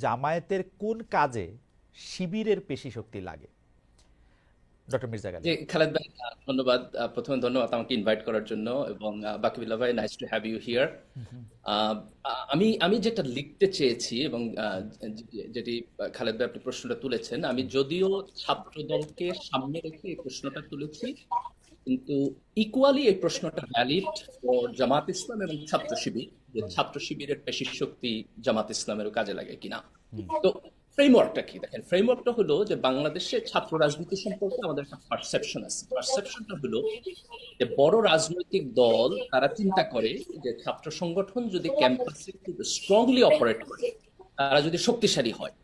জামায়াতের কোন কাজে শিবিরের পেশি শক্তি লাগে? ডক্টর মির্জা জি, গালিব। খালেদ ভাই, ধন্যবাদ। প্রথমে ধন্যবাদ আমাকে ইনভাইট করার জন্য, এবং বাকিবিল্লাহ ভাই, nice to have you here. আমি আমি যেটা লিখতে চেয়েছি, এবং যেটি খালেদ ভাই আপনি প্রশ্নটা তুলেছেন, আমি যদিও ছাত্র দলকে সামনে রেখে এই প্রশ্নটা তুলেছি, কিন্তু ইকুয়ালি এই প্রশ্নটা ভ্যালিড ফর জামাত ইসলাম এবং ছাত্র শিবির, যে ছাত্র শিবিরের পেশি শক্তি জামাত ইসলামেরও কাজে লাগে কিনা। তো ফ্রেমওয়ার্কটা কি দেখেন, ফ্রেমওয়ার্কটা হলো যে বাংলাদেশে ছাত্র রাজনীতি সম্পর্কে আমাদের একটা পারসেপশন আছে। পারসেপশনটা হলো যে বড় রাজনৈতিক দল তারা চিন্তা করে যে ছাত্র সংগঠন যদি ক্যাম্পাসে খুব স্ট্রংলি অপারেট করে, তারা যদি শক্তিশালী হয়,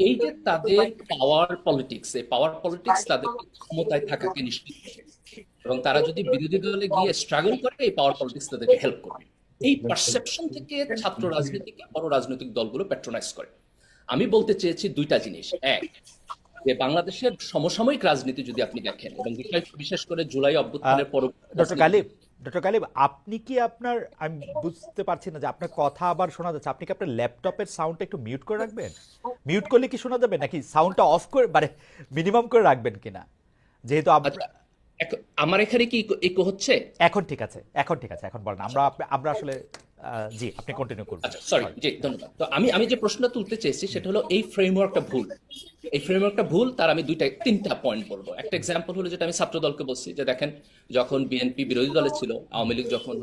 এই যে তাদের পাওয়ার পলিটিক্স, এই পাওয়ার পলিটিক্স তাদের ক্ষমতায় থাকাকে নিশ্চিত করে, এবং তারা যদি বিরোধী দলে গিয়ে স্ট্রাগল করে, এই পাওয়ার পলিটিক্স তাদেরকে হেল্প করবে। এই পারসেপশন থেকে ছাত্র রাজনীতিকে বড় রাজনৈতিক দলগুলো প্যাট্রোনাইজ করে। আমি বলতে চেয়েছি দুইটা জিনিস। এক, যে বাংলাদেশের সমসাময়িক রাজনীতি যদি আপনি দেখেন, এবং বিশেষ করে জুলাই অভ্যুত্থানের পরবর্তী ডক্টর রাজনীতি। গালিব, ডক্টর গালিব, আপনি কি আপনার, আমি বুঝতে পারছি না যে আপনার কথা আবার শোনা যাচ্ছে, আপনি কি আপনার ল্যাপটপের সাউন্ডটা একটু মিউট করে রাখবেন? মিউট করলে কি শোনা যাবে, নাকি সাউন্ডটা অফ করে মানে মিনিমাম করে রাখবেন কিনা, যেহেতু আচ্ছা, আমার এখানে কি ইকো হচ্ছে? এখন ঠিক আছে, এখন ঠিক আছে, এখন বলেন। আমরা আমরা আসলে জি, আপনি কন্টিনিউ করবেন, আচ্ছা, সরি, সরি। জি, ধন্যবাদ। তো আমি যে প্রশ্নটা তুলতে চেয়েছি সেটা হলো এই ফ্রেমওয়ার্কটা ভুল। এই ফ্রেমওয়ার্কটা ভুল, তার আমি তিনটা পয়েন্ট বলবো। একটা এক্সাম্পল হলো যেটা আমি ছাত্র দলকে বলছি, যে দেখেন, যখন বিএনপি বিরোধী দলে ছিল, আওয়ামী লীগ যখন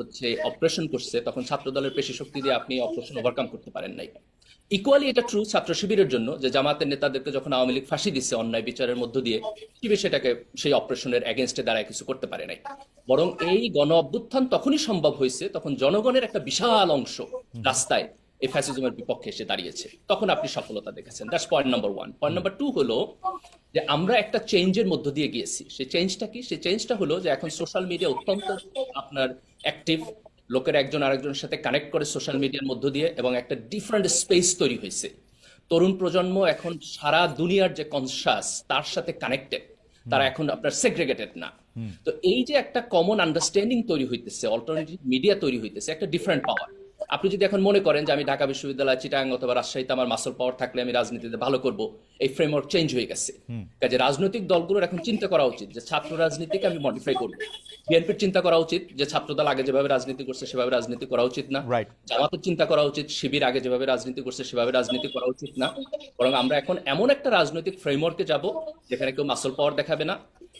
অপারেশন করছে, তখন ছাত্র দলের পেশি শক্তি দিয়ে আপনি অপারেশন ওভারকাম করতে পারেন নাই। ইকুয়ালি এটা ট্রু ছাত্র শিবিরের জন্য, যে জামাতের নেতাদেরকে যখন আওয়ামী লীগ ফাঁসি দিচ্ছে অন্যায় বিচারের মধ্য দিয়ে, শিবির সেটাকে সেই অপারেশনের এগেনস্টে দাঁড়ায় কিছু করতে পারে নাই। বরং এই গণ অভ্যুত্থান তখনই সম্ভব হয়েছে, তখন জনগণের একটা বিশাল অংশ রাস্তায় এই ফ্যাসিজমের বিপক্ষে এসে দাঁড়িয়েছে, তখন আপনি সফলতা দেখেছেন। That's point number one. Point number two হলো যে আমরা একটা চেঞ্জের মধ্য দিয়ে গিয়েছি। সেই চেঞ্জটা কি? সেই চেঞ্জটা হলো যে এখন সোশ্যাল মিডিয়া অত্যন্ত আপনার অ্যাক্টিভ, লোকের একজন আরেকজনের সাথে কানেক্ট করে সোশ্যাল মিডিয়ার মধ্য দিয়ে, এবং একটা ডিফারেন্ট স্পেস তৈরি হয়েছে। তরুণ প্রজন্ম এখন সারা দুনিয়ার যে কনসাস তার সাথে কানেক্টেড, তারা এখন আপনার সেগ্রেগেটেড না। তো এই যে একটা কমন আন্ডারস্ট্যান্ডিং তৈরি হইতেছে, অল্টারনেটিভ মিডিয়া তৈরি হইতেছে, একটা ডিফারেন্ট পাওয়ার। আপনি যদি এখন মনে করেন যে আমি ঢাকা বিশ্ববিদ্যালয়, চিটাগাং অথবা রাজশাহীতে আমার মাসল পাওয়ার থাকলে আমি রাজনীতিতে ভালো করব, এই ফ্রেমওয়ার্ক চেঞ্জ হয়ে গেছে। কাজে রাজনৈতিক দলগুলোর এখন চিন্তা করা উচিত যে ছাত্র রাজনীতিকে আমি মডিফাই করব। বিএনপির চিন্তা করা উচিত যে ছাত্রদল আগে যেভাবে রাজনীতি করছে সেভাবে রাজনীতি করা উচিত না। রাইট। জামাতের চিন্তা করা উচিত শিবির আগে যেভাবে রাজনীতি করছে সেভাবে রাজনীতি করা উচিত না। বরং আমরা এখন এমন একটা রাজনৈতিক ফ্রেমওয়ার্কে যাব যেখানে কেউ মাসল পাওয়ার দেখাবে না,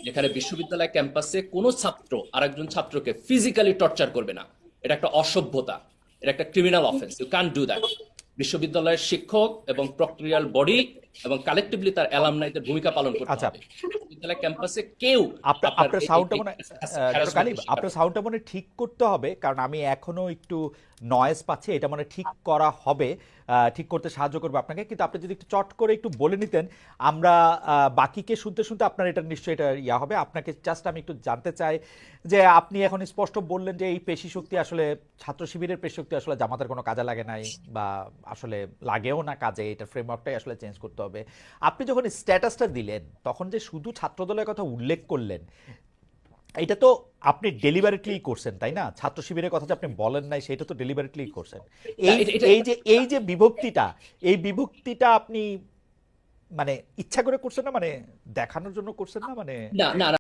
যেখানে বিশ্ববিদ্যালয় ক্যাম্পাসে কোনো ছাত্র আরেকজন ছাত্রকে ফিজিক্যালি টর্চার করবে না। এটা একটা অসভ্যতা, এটা একটা criminal offence. You can do that. বিশ্ববিদ্যালয়ের শিক্ষক এবং প্রক্রিয়াল বডি এবং কালেক্টিভলি তার অ্যালামনাইদের ভূমিকা পালন করতে আচ্ছা, হবে। বিশ্ববিদ্যালয় ক্যাম্পাসে কেউ আপনার আপনার আপনার সাউন্ডটা মনে ডক্টর গালিব, হ্যারাসমেন্টের শিকার আপনার হবে। সাউন্ডটা মনে ঠিক করতে হবে, কারণ আমি এখনো একটু নয়েজ পাচ্ছি। এটা মানে ঠিক করা হবে, ঠিক করতে সাহায্য করবে আপনাকে। কিন্তু আপনি যদি একটু চট করে একটু বলে নিতেন, আমরা বাকিকে শুনতে শুনতে আপনার এটা নিশ্চয়ই এটা ইয়া হবে। আপনাকে জাস্ট আমি একটু জানতে চাই যে আপনি এখন স্পষ্ট বললেন যে এই পেশি শক্তি আসলে ছাত্র শিবিরের পেশি শক্তি আসলে জামাতের কোনো কাজে লাগে নাই, বা আসলে লাগেও না কাজে, এটা ফ্রেমওয়ার্কটাই আসলে চেঞ্জ করতে হবে। আপনি যখন স্ট্যাটাসটা দিলেন তখন যে শুধু ছাত্রদলের কথা উল্লেখ করলেন, এটা তো আপনি ডেলিভারেটলি করছেন, তাই না? ছাত্র শিবিরের কথা যে আপনি বলেন নাই সেটা তো ডেলিভারেটলি করছেন। না, এই এই যে বিভক্তিটা, এই বিভক্তিটা আপনি মানে ইচ্ছা করে করছেন না, মানে দেখানোর জন্য করছেন না, মানে না, না,